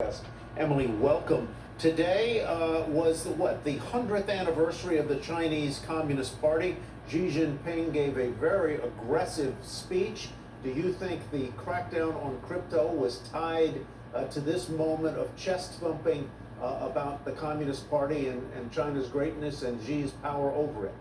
Yes. Emily, welcome. Today was the 100th anniversary of the Chinese Communist Party. Xi Jinping gave a very aggressive speech. Do you think the crackdown on crypto was tied to this moment of chest thumping about the Communist Party and China's greatness and Xi's power over it?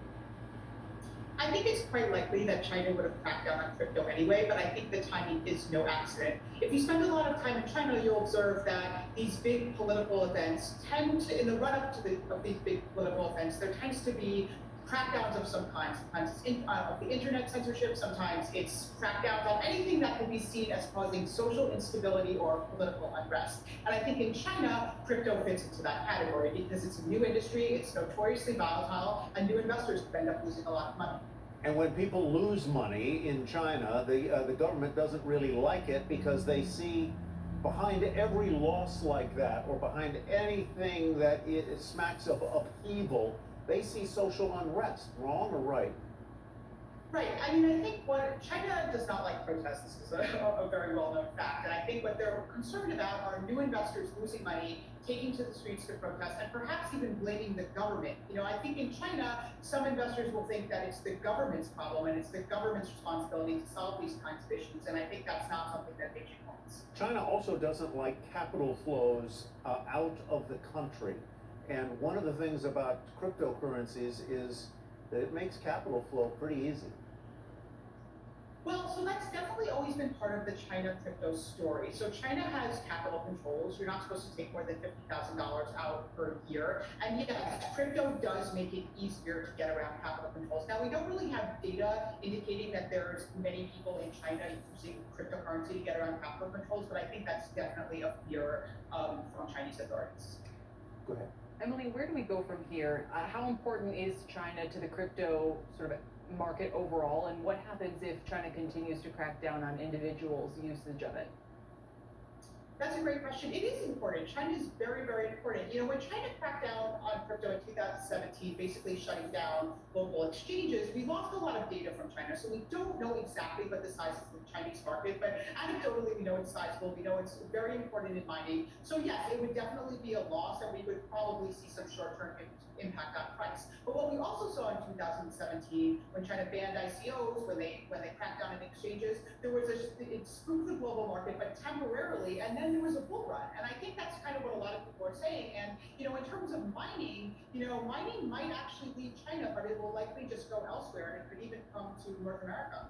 I think it's quite likely that China would have cracked down on crypto anyway, but I think the timing is no accident. If you spend a lot of time in China, you'll observe that these big political events tend to, in the run-up to of these big political events, there tends to be crackdowns of some kind. Sometimes it's of the internet censorship, sometimes it's crackdowns on anything that can be seen as causing social instability or political unrest. And I think in China, crypto fits into that category because it's a new industry, it's notoriously volatile, and new investors could end up losing a lot of money. And when people lose money in China, the government doesn't really like it because they see behind every loss like that, or behind anything that it smacks of upheaval, they see social unrest. Wrong or right? Right. I mean, I think what China does not like protests. This is a very well-known fact. And I think what they're concerned about are new investors losing money, taking to the streets to protest, and perhaps even blaming the government. I think in China, some investors will think that it's the government's problem and it's the government's responsibility to solve these kinds of issues. And I think that's not something that Beijing wants. China also doesn't like capital flows out of the country. And one of the things about cryptocurrencies is that it makes capital flow pretty easy. Well, so that's definitely always been part of the China crypto story. So China has capital controls. You're not supposed to take more than $50,000 out per year. And yes, crypto does make it easier to get around capital controls. Now, we don't really have data indicating that there's many people in China using cryptocurrency to get around capital controls, but I think that's definitely a fear from Chinese authorities. Go ahead. Emily, where do we go from here? How important is China to the crypto sort of market overall, and what happens if China continues to crack down on individuals' usage of it? That's a great question. It is important. China is very, very important. When China cracked down on crypto in 2017, basically shutting down local exchanges, we lost a lot of data from China. So we don't know exactly what the size of the Chinese market, but anecdotally, we know it's sizable. We know it's very important in mining. So yes, it would definitely be a loss, and we would probably see some short-term impact on price. But what we also saw in 2017, when China banned ICOs, when they cracked down on exchanges, it spooked the global market, but temporarily, and then there was a bull run. And I think that's kind of what a lot of people are saying. And in terms of mining, mining might actually leave China, but it will likely just go elsewhere, and it could even come to North America.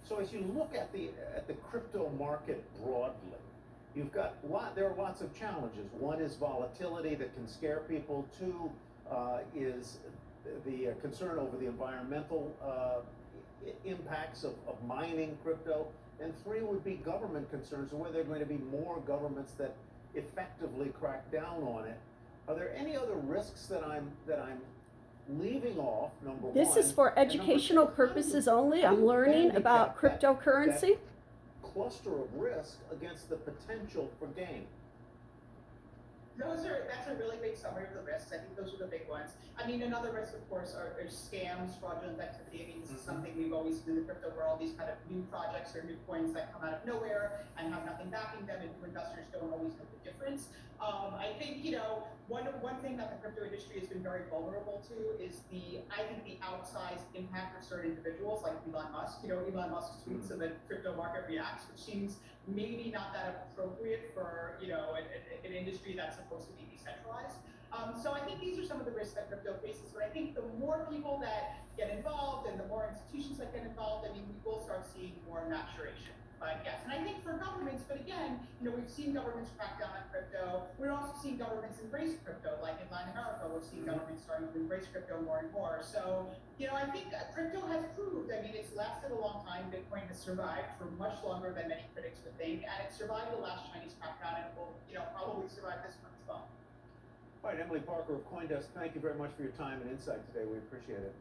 So as you look at the crypto market broadly, there are lots of challenges. One is volatility that can scare people. Two is the concern over the environmental impacts of mining crypto. And three would be government concerns, or whether there are going to be more governments that effectively crack down on it. Are there any other risks that I'm leaving off, number one? This is for educational purposes only. I'm learning about cryptocurrency. That cluster of risk against the potential for gain. That's a really big summary of the risks. I think those are the big ones. I mean, another risk, of course, are scams, fraudulent activity. I mean, this is something we've always seen in the crypto world, these kind of new projects or new coins that come out of nowhere and have nothing backing them, and new investors don't always know the difference. I think, one thing that the crypto industry has been very vulnerable to is the outsized impact of certain individuals like Elon Musk. Elon Musk tweets and the crypto market reacts, which seems maybe not that appropriate for, an industry that's supposed to be decentralized. So I think these are some of the risks that crypto faces, but I think the more people that get involved and the more institutions that get involved, we will start seeing more maturation. But yes, and I think for governments, but again, we've seen governments crack down on crypto. We're also seeing governments embrace crypto, like in Latin America, we're seeing governments starting to embrace crypto more and more. So, I think crypto has proved, it's lasted a long time. Bitcoin has survived for much longer than many critics would think, and it survived the last Chinese crackdown, and it will, probably survive this one as well. All right, Emily Parker of Coinbase, thank you very much for your time and insight today. We appreciate it.